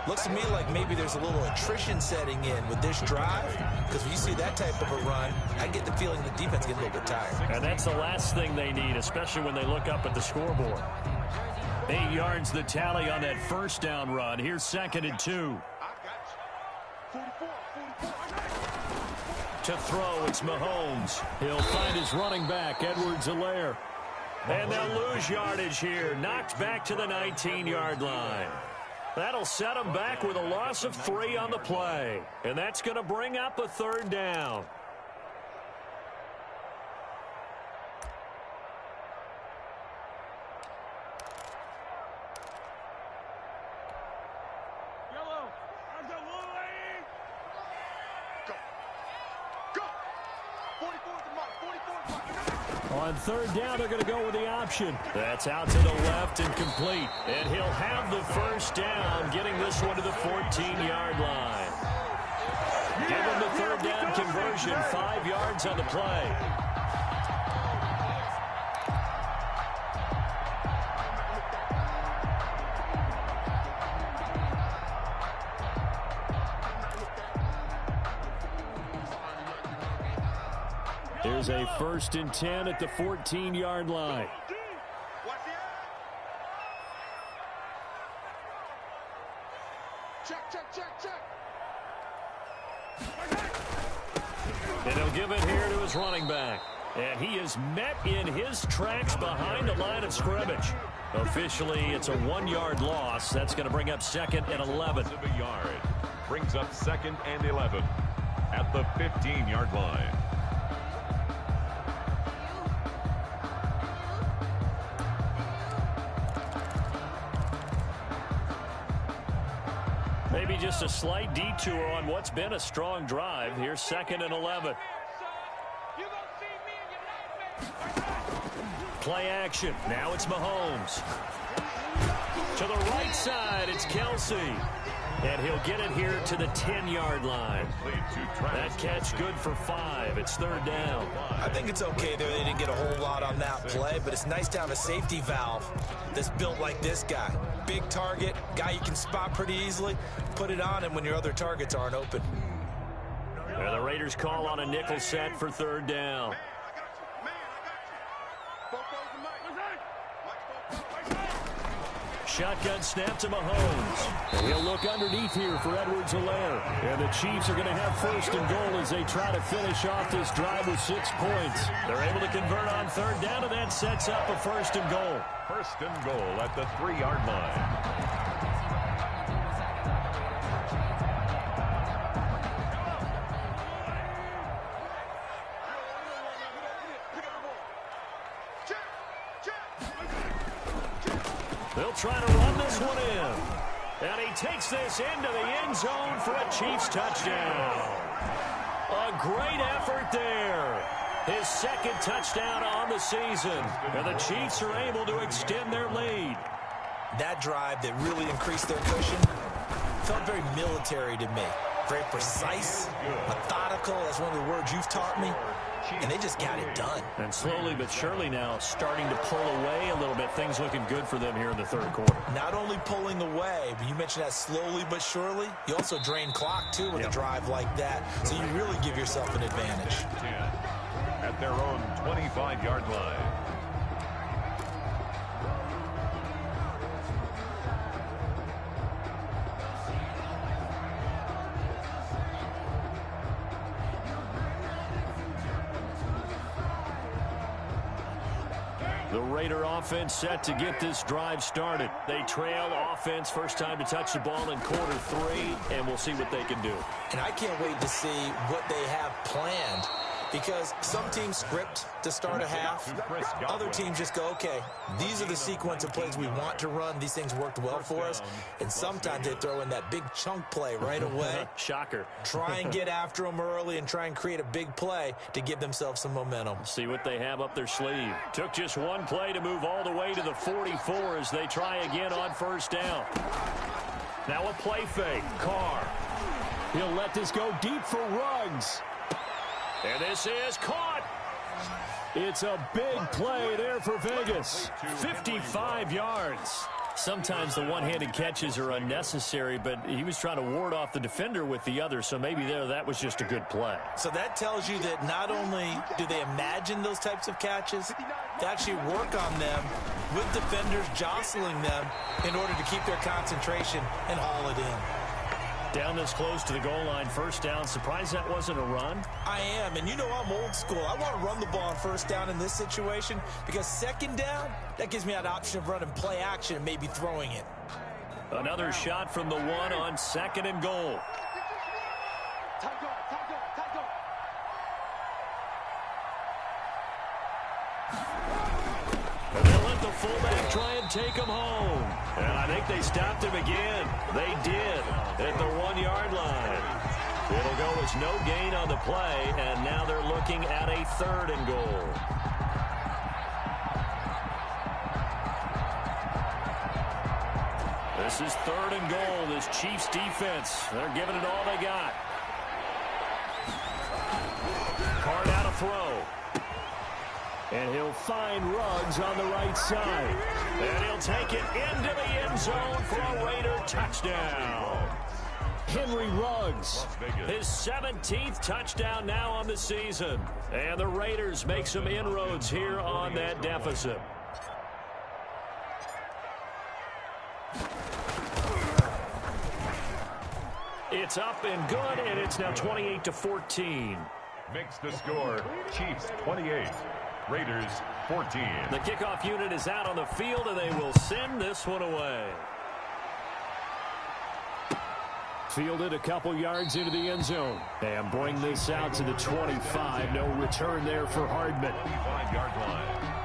Looks to me like maybe there's a little attrition setting in with this drive because when you see that type of a run, I get the feeling the defense gets a little bit tired. And that's the last thing they need, especially when they look up at the scoreboard. 8 yards the tally on that first down run. Here's 2nd and 2. To throw, it's Mahomes. He'll find his running back, Edwards-Helaire. And they'll lose yardage here. Knocked back to the 19-yard line. That'll set them back with a loss of 3 on the play. And that's going to bring up a 3rd down. On 3rd down, they're going to go with the option. That's out to the left and complete. And he'll have the first down, getting this one to the 14-yard line. Give him the 3rd down conversion, 5 yards on the play. Here's a 1st and 10 at the 14-yard line. And he'll give it here to his running back. And he is met in his tracks behind the line of scrimmage. Officially, it's a 1-yard loss. That's going to bring up 2nd and 11. Brings up 2nd and 11 at the 15-yard line. Maybe just a slight detour on what's been a strong drive. Here's 2nd and 11. Play action. Now it's Mahomes. To the right side, it's Kelsey. And he'll get it here to the 10-yard line. That catch good for 5. It's 3rd down. I think it's okay there. They didn't get a whole lot on that play, but it's nice to have a safety valve that's built like this guy. Big target, guy you can spot pretty easily. Put it on him when your other targets aren't open. And the Raiders call on a nickel set for 3rd down. Shotgun snap to Mahomes. And he'll look underneath here for Edwards-Helaire. And the Chiefs are going to have first and goal as they try to finish off this drive with 6 points. They're able to convert on third down, and that sets up a first and goal. First and goal at the 3-yard line. They'll try to run this one in. And he takes this into the end zone for a Chiefs touchdown. A great effort there. His second touchdown on the season. And the Chiefs are able to extend their lead. That drive that really increased their cushion felt very military to me. Very precise, methodical. That's one of the words you've taught me. And they just got it done. And slowly but surely now starting to pull away a little bit. Things looking good for them here in the third quarter. Not only pulling away, but you mentioned that slowly but surely. You also drain clock, too, with a drive like that. So you really give yourself an advantage. At their own 25-yard line. The Raider offense set to get this drive started. They trail offense, first time to touch the ball in quarter 3, and we'll see what they can do. And I can't wait to see what they have planned, because some teams script to start a half. Other teams just go, okay, these are the sequence of plays we want to run. These things worked well for us. And sometimes they throw in that big chunk play right away. Shocker. Try and get after them early and try and create a big play to give themselves some momentum. See what they have up their sleeve. Took just one play to move all the way to the 44 as they try again on first down. Now a play fake. Carr. He'll let this go deep for Ruggs. And this is caught. It's a big play there for Vegas. 55 yards. Sometimes the one-handed catches are unnecessary, but he was trying to ward off the defender with the other, so maybe that was just a good play. So that tells you that not only do they imagine those types of catches, they actually work on them with defenders jostling them in order to keep their concentration and haul it in. Down this close to the goal line, first down. Surprised that wasn't a run? I am, and you know I'm old school. I want to run the ball on first down in this situation because second down, that gives me that option of running play action and maybe throwing it. Another shot from the 1 on second and goal. And they'll let the fullback try and take him home. And I think they stopped him again. They did at the 1-yard line. It'll go as no gain on the play, and now they're looking at a third and goal. This is third and goal. This Chiefs defense, they're giving it all they got. Carr out to throw. And he'll find Ruggs on the right side. And he'll take it into the end zone for a Raider touchdown. Henry Ruggs, his 17th touchdown now on the season. And the Raiders make some inroads here on that deficit. It's up and good, and it's now 28-14. Makes the score Chiefs 28. Raiders 14. The kickoff unit is out on the field, and they will send this one away. Fielded a couple yards into the end zone. And bring this out to the 25. No return there for Hardman. 25-yard line.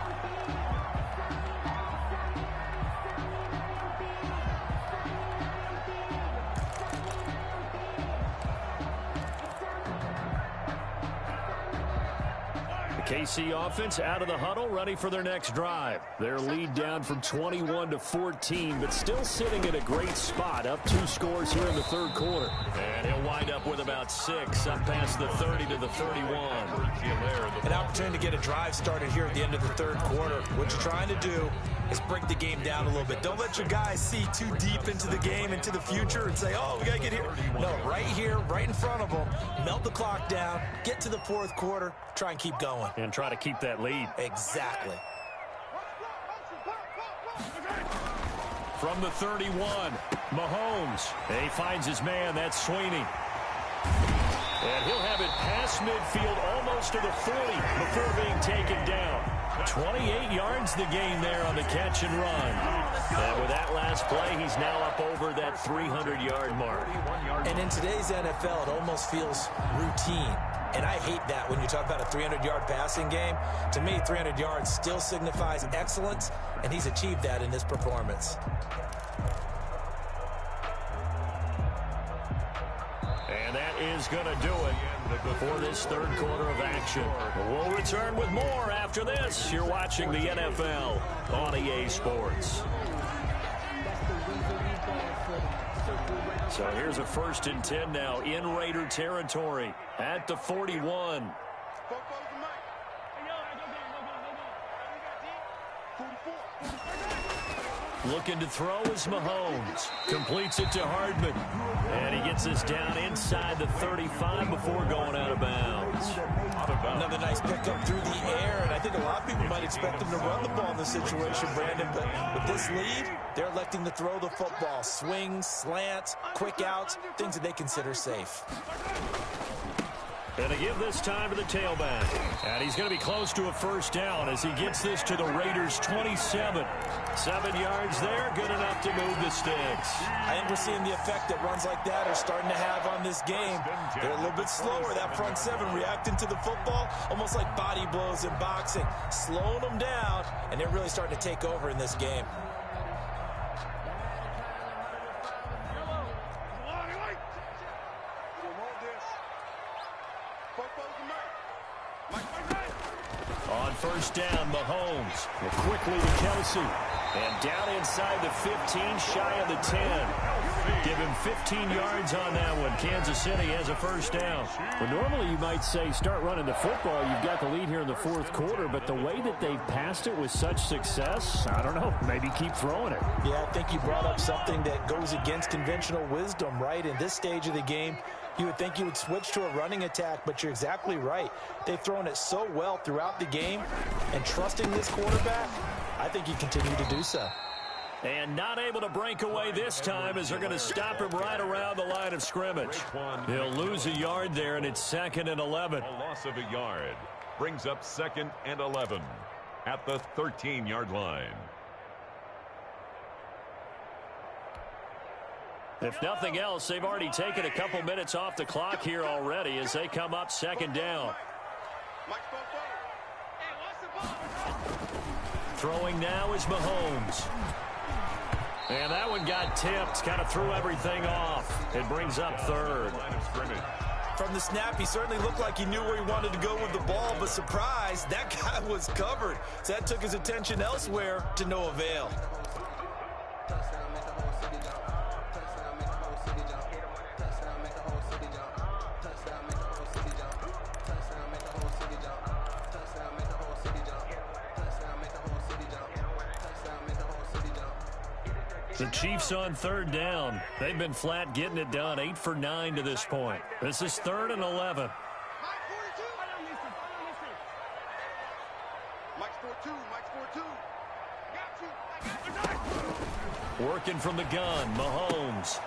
KC offense out of the huddle, ready for their next drive. Their lead down from 21-14, but still sitting in a great spot. Up 2 scores here in the third quarter. And he'll wind up with about 6, up past the 30 to the 31. An opportunity to get a drive started here at the end of the third quarter. What you're trying to do is break the game down a little bit. Don't let your guys see too deep into the game, into the future, and say, oh, we got to get here. No, right here, right in front of them, melt the clock down, get to the fourth quarter, try and keep going. And try to keep that lead. Exactly. From the 31, Mahomes. And he finds his man. That's Sweeney. And he'll have it past midfield almost to the 40 before being taken down. 28 yards the gain there on the catch and run. And with that last play, he's now up over that 300-yard mark. And in today's NFL, it almost feels routine. And I hate that when you talk about a 300-yard passing game. To me, 300 yards still signifies excellence, and he's achieved that in this performance. And that is going to do it for this third quarter of action. We'll return with more after this. You're watching the NFL on EA Sports. So here's a 1st and 10 now in Raider territory at the 41. Looking to throw is Mahomes. Completes it to Hardman. And he gets this down inside the 35 before going out of bounds. Another nice pickup through the air, and I think a lot of people might expect him to run the ball in this situation, Brandon, but with this lead, they're electing to throw the football. Swings, slants, quick outs, things that they consider safe. And to give this time to the tailback. And he's going to be close to a first down as he gets this to the Raiders' 27. 7 yards there, good enough to move the sticks. I think we're seeing the effect that runs like that are starting to have on this game. They're a little bit slower, that front seven, reacting to the football, almost like body blows in boxing, slowing them down, and they're really starting to take over in this game. On first down, Mahomes. Quickly to Kelsey. And down inside the 15, shy of the 10. Give him 15 yards on that one. Kansas City has a first down. Well, normally you might say start running the football. You've got the lead here in the fourth quarter, but the way that they've passed it with such success, I don't know, maybe keep throwing it. Yeah, I think you brought up something that goes against conventional wisdom, right? In this stage of the game, you would think you would switch to a running attack, but you're exactly right. They've thrown it so well throughout the game, and trusting this quarterback, I think you continue to do so. And not able to break away this time as they're going to stop him right around the line of scrimmage. He'll lose a yard there, and it's 2nd and 11. A loss of a yard brings up 2nd and 11 at the 13-yard line. If nothing else, they've already taken a couple minutes off the clock here already as they come up 2nd down. Throwing now is Mahomes. And that one got tipped, kind of threw everything off. It brings up 3rd. From the snap, he certainly looked like he knew where he wanted to go with the ball, but surprise, that guy was covered. So that took his attention elsewhere to no avail. The Chiefs on 3rd down. They've been flat getting it done. 8 for 9 to this point. This is 3rd and 11. Working from the gun, Mahomes.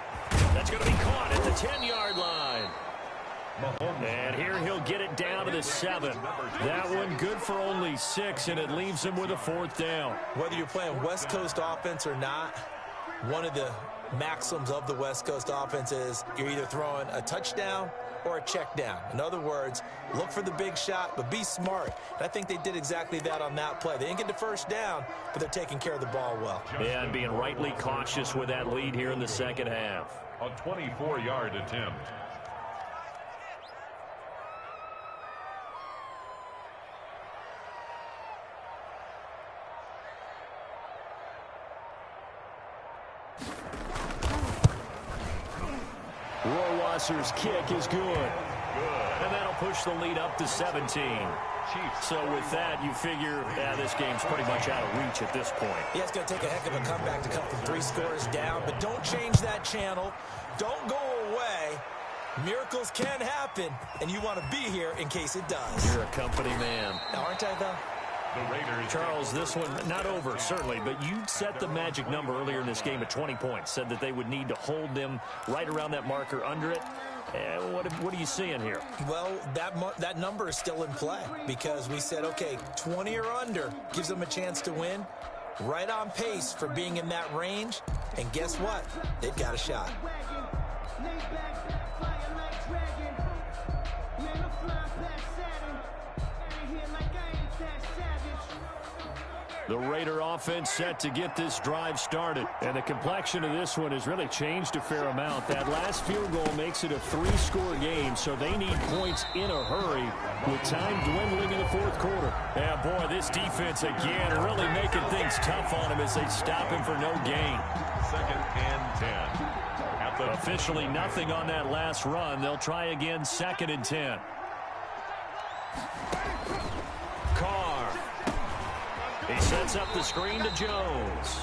That's going to be caught at the 10-yard line. And here he'll get it down to the 7. That one good for only 6, and it leaves him with a 4th down. Whether you're playing West Coast offense or not, one of the maxims of the West Coast offense is you're either throwing a touchdown or a check down. In other words, look for the big shot, but be smart. And I think they did exactly that on that play. They didn't get the first down, but they're taking care of the ball well. Yeah, and being rightly cautious with that lead here in the second half. A 24-yard attempt. Rohrwasser's kick is good. And that'll push the lead up to 17. So with that, you figure this game's pretty much out of reach at this point. Yeah, it's going to take a heck of a comeback to come from 3 scores down, but don't change that channel. Don't go away. Miracles can happen, and you want to be here in case it does. You're a company man. Now, aren't I, though? The Raiders. Charles, this one not over, certainly, but you set the magic number earlier in this game at 20 points. Said that they would need to hold them right around that marker under it. What are you seeing here? Well, that number is still in play because we said, okay, 20 or under gives them a chance to win. Right on pace for being in that range. And guess what? They've got a shot. The Raider offense set to get this drive started. And the complexion of this one has really changed a fair amount. That last field goal makes it a 3-score game, so they need points in a hurry with time dwindling in the fourth quarter. Yeah, boy, this defense again really making things tough on him as they stop him for no gain. 2nd and 10. Officially nothing on that last run. They'll try again, 2nd and 10. He sets up the screen to Jones.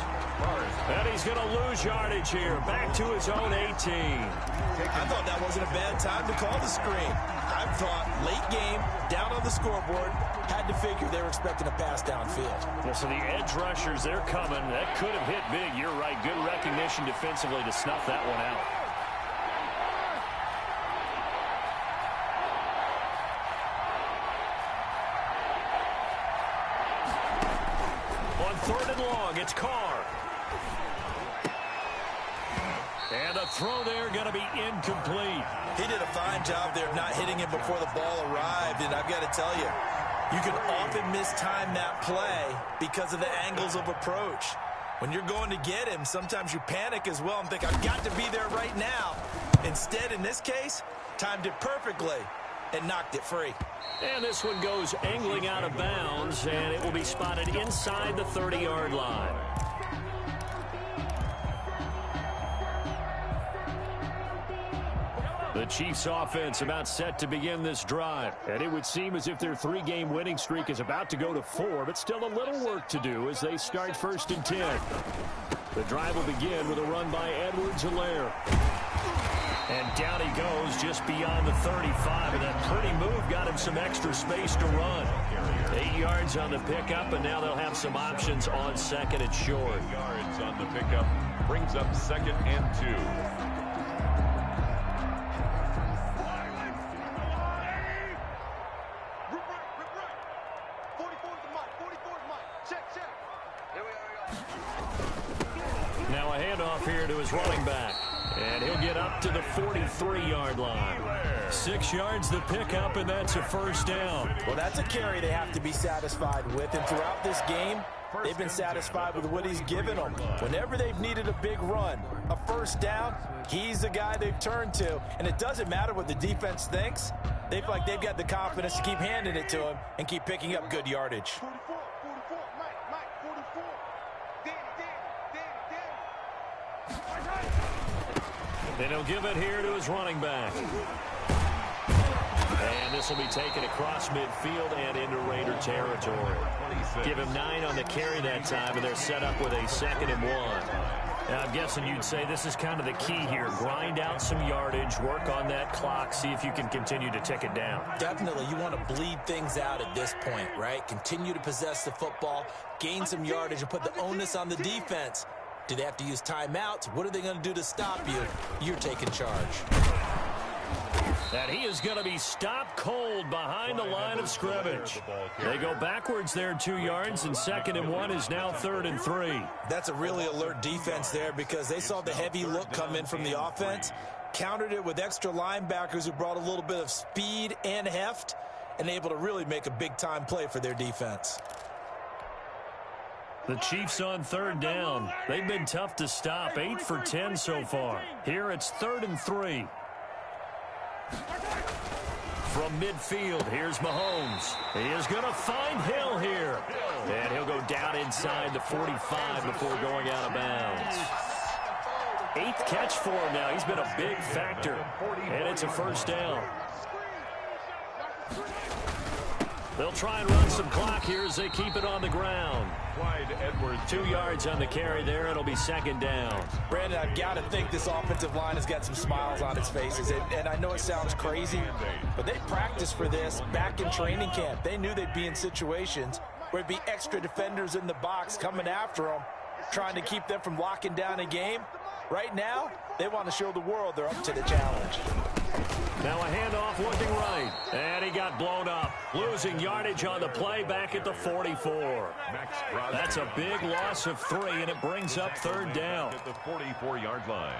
And he's going to lose yardage here. Back to his own 18. I thought that wasn't a bad time to call the screen. I thought late game, down on the scoreboard, had to figure they were expecting a pass downfield. Well, so the edge rushers, they're coming. That could have hit big. You're right. Good recognition defensively to snuff that one out. It's Carr. And a throw there going to be incomplete. He did a fine job there of not hitting him before the ball arrived. And I've got to tell you, you can often mistime that play because of the angles of approach. When you're going to get him, sometimes you panic as well and think, I've got to be there right now. Instead, in this case, timed it perfectly and knocked it free. And this one goes angling out of bounds, and it will be spotted inside the 30-yard line. The Chiefs offense about set to begin this drive. And it would seem as if their 3-game winning streak is about to go to 4, but still a little work to do as they start 1st and 10. The drive will begin with a run by Edwards-Helaire. And down he goes just beyond the 35. And that pretty move got him some extra space to run. 8 yards on the pickup, and now they'll have some options on 2nd and short. 8 yards on the pickup brings up 2nd and 2. Now a handoff here to his running back. And he'll get up to the 43-yard line. 6 yards the pickup, and that's a 1st down. Well, that's a carry they have to be satisfied with. And throughout this game, they've been satisfied with what he's given them. Whenever they've needed a big run, a 1st down, he's the guy they've turned to. And it doesn't matter what the defense thinks. They feel like they've got the confidence to keep handing it to him and keep picking up good yardage. 44, Mike, 44. And he'll give it here to his running back. And this will be taken across midfield and into Raider territory. Give him 9 on the carry that time, and they're set up with a 2nd and 1. Now, I'm guessing you'd say this is kind of the key here. Grind out some yardage, work on that clock, see if you can continue to tick it down. Definitely. You want to bleed things out at this point, right? Continue to possess the football, gain some yardage, and put the onus on the defense. Do they have to use timeouts? What are they going to do to stop you? You're taking charge. And he is going to be stopped cold behind the line of scrimmage. They go backwards there 2 yards, and 2nd and 1 is now 3rd and 3. That's a really alert defense there because they saw the heavy look come in from the offense, countered it with extra linebackers who brought a little bit of speed and heft, and able to really make a big-time play for their defense. The Chiefs on 3rd down. They've been tough to stop. 8 for 10 so far. Here it's 3rd and 3. From midfield, here's Mahomes. He is going to find Hill here. And he'll go down inside the 45 before going out of bounds. 8th catch for him now. He's been a big factor. And it's a 1st down. They'll try and run some clock here as they keep it on the ground. Clyde Edwards. 2 yards on the carry there. It'll be 2nd down. Brandon, I've got to think this offensive line has got some smiles on its faces. And I know it sounds crazy, but they practiced for this back in training camp. They knew they'd be in situations where there'd be extra defenders in the box coming after them, trying to keep them from locking down a game. Right now, they want to show the world they're up to the challenge. Now a handoff looking right, and he got blown up. Losing yardage on the play back at the 44. That's a big loss of 3, and it brings up third down. At the 44-yard line.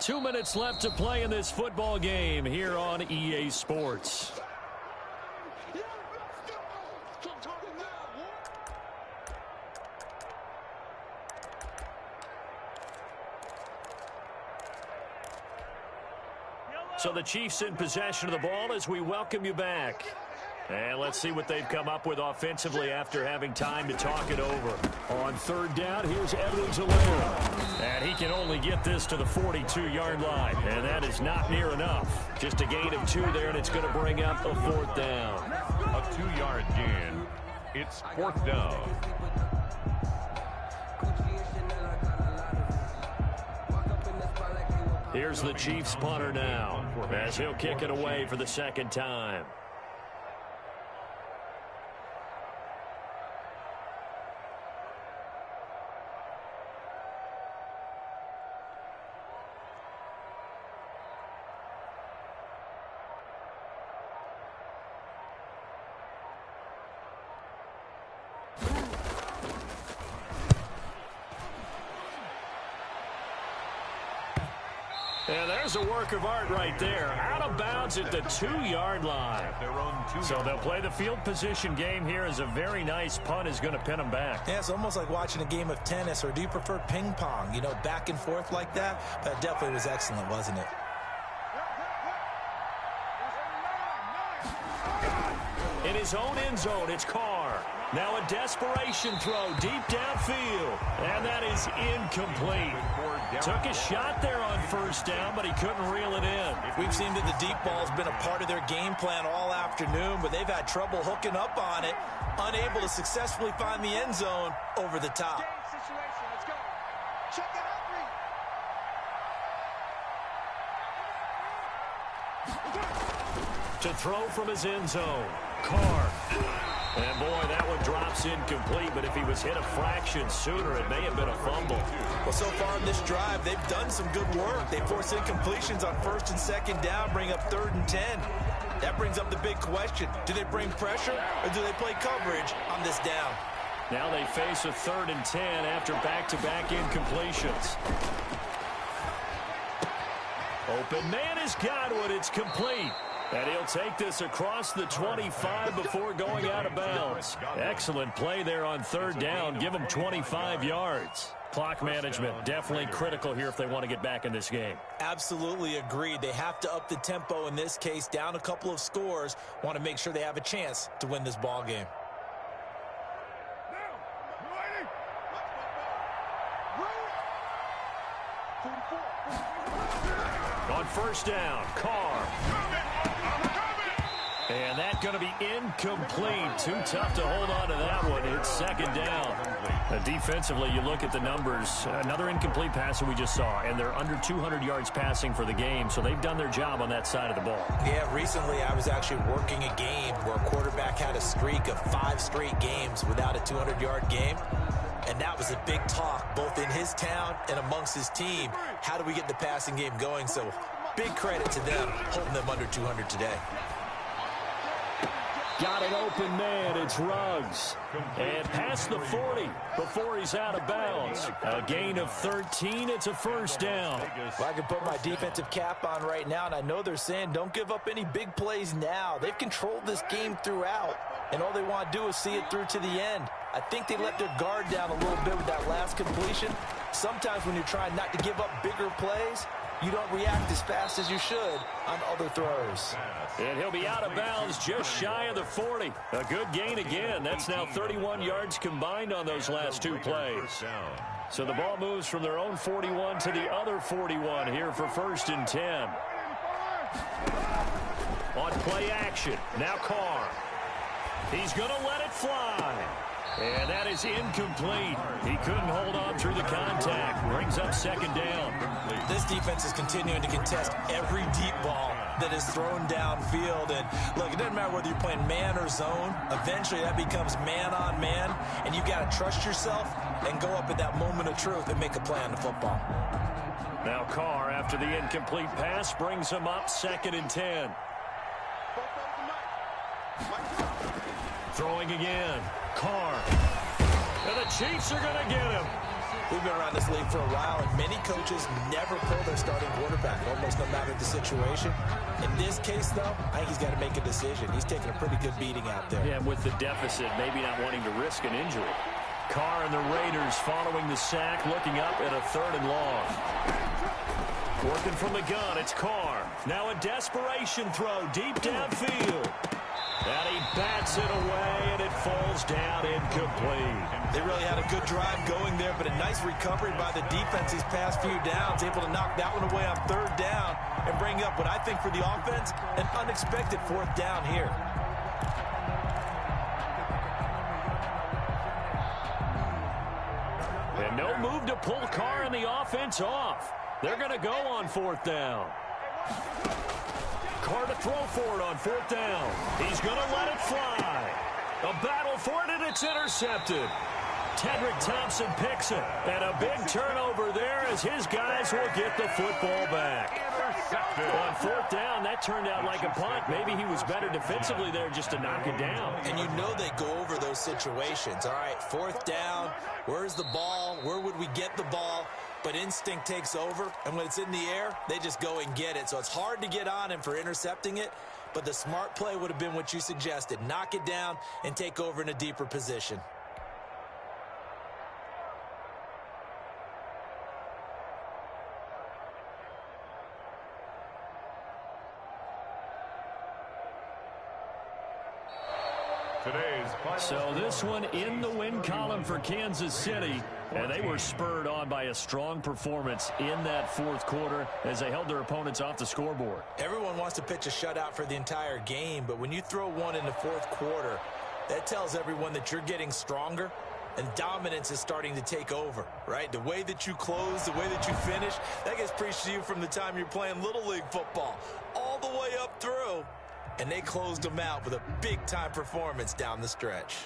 Two minutes left to play in this football game here on EA Sports. So the Chiefs in possession of the ball as we welcome you back. And let's see what they've come up with offensively after having time to talk it over. On third down, here's Edwards-Helaire. And he can only get this to the 42-yard line. And that is not near enough. Just a gain of 2 there, and it's going to bring up a fourth down. A 2-yard gain. It's fourth down. Here's the Chiefs punter now, as he'll kick it away for the second time. And there's a work of art right there. Out of bounds at the 2-yard line. So they'll play the field position game here as a very nice punt is going to pin them back. Yeah, it's almost like watching a game of tennis, or do you prefer ping pong? You know, back and forth like that? That definitely was excellent, wasn't it? In his own end zone, it's Carr. Now a desperation throw deep downfield. And that is incomplete. Took a shot there on first down, but he couldn't reel it in. We've seen that the deep ball's been a part of their game plan all afternoon, but they've had trouble hooking up on it, unable to successfully find the end zone over the top. Let's go. Check it out, To throw from his end zone, Carr. And boy, that one drops incomplete, but if he was hit a fraction sooner, it may have been a fumble. Well, so far in this drive, they've done some good work. They force incompletions on first and second down, bring up 3rd and 10. That brings up the big question. Do they bring pressure, or do they play coverage on this down? Now they face a 3rd and 10 after back-to-back incompletions. Open man is Godwin. It's complete. And he'll take this across the 25 before going out of bounds. Excellent play there on 3rd down. Give them 25 yards. Clock management definitely critical here if they want to get back in this game. Absolutely agreed. They have to up the tempo in this case, down a couple of scores. Want to make sure they have a chance to win this ball game. On first down, Carr. And that's going to be incomplete. Too tough to hold on to that one. It's second down. Defensively, you look at the numbers. Another incomplete pass that we just saw, and they're under 200 yards passing for the game, so they've done their job on that side of the ball. Yeah, recently I was actually working a game where a quarterback had a streak of 5 straight games without a 200-yard game. And that was a big talk, both in his town and amongst his team. How do we get the passing game going? So big credit to them, holding them under 200 today. Got an open man. It's Ruggs. And past the 40 before he's out of bounds. A gain of 13. It's a first down. Well, I can put my defensive cap on right now, and I know they're saying don't give up any big plays now. They've controlled this game throughout, and all they want to do is see it through to the end. I think they let their guard down a little bit with that last completion. Sometimes when you're trying not to give up bigger plays, you don't react as fast as you should on other throws. And he'll be out of bounds just shy of the 40. A good gain again. That's now 31 yards combined on those last 2 plays. So the ball moves from their own 41 to the other 41 here for first and 10. On play action, now Carr. He's going to let it fly. And that is incomplete. He couldn't hold on through the contact. Brings up second down. This defense is continuing to contest every deep ball that is thrown downfield. And look, it doesn't matter whether you're playing man or zone. Eventually that becomes man on man. And you've got to trust yourself and go up at that moment of truth and make a play on the football. Now Carr, after the incomplete pass, brings him up 2nd and 10. Throwing again. Carr. And the Chiefs are going to get him. We've been around this league for a while, and many coaches never pull their starting quarterback, almost no matter the situation. In this case, though, I think he's got to make a decision. He's taking a pretty good beating out there. Yeah, and with the deficit, maybe not wanting to risk an injury. Carr and the Raiders following the sack, looking up at a 3rd and long. Working from the gun, it's Carr. Now a desperation throw deep downfield. And he bats it away, and it falls down incomplete. They really had a good drive going there, but a nice recovery by the defense these past few downs, able to knock that one away on 3rd down and bring up what I think for the offense, an unexpected 4th down here. And no move to pull Carr and the offense off. They're going to go on 4th down. Carr to throw for it on 4th down. He's going to let it fly. A battle for it, and it's intercepted. Tedrick Thompson picks it. And a big turnover there as his guys will get the football back. On 4th down, that turned out like a punt. Maybe he was better defensively there just to knock it down. And you know they go over those situations. All right, 4th down, where's the ball? Where would we get the ball? But instinct takes over, and when it's in the air, they just go and get it. So it's hard to get on him for intercepting it, but the smart play would have been what you suggested. Knock it down and take over in a deeper position. So this one in the win column for Kansas City, and they were spurred on by a strong performance in that 4th quarter as they held their opponents off the scoreboard. Everyone wants to pitch a shutout for the entire game, but when you throw one in the 4th quarter, that tells everyone that you're getting stronger and dominance is starting to take over, right? The way that you close, the way that you finish, that gets preached to you from the time you're playing Little League football all the way up through. And they closed them out with a big-time performance down the stretch.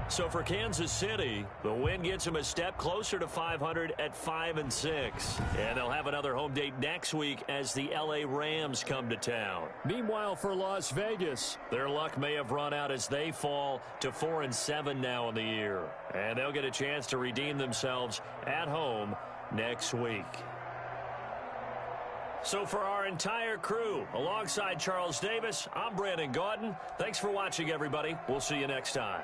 So for Kansas City, the win gets them a step closer to 500 at 5-6. And they'll have another home date next week as the LA Rams come to town. Meanwhile, for Las Vegas, their luck may have run out as they fall to 4-7 now in the year. And they'll get a chance to redeem themselves at home next week. So for our entire crew, alongside Charles Davis, I'm Brandon Gaudin. Thanks for watching, everybody. We'll see you next time.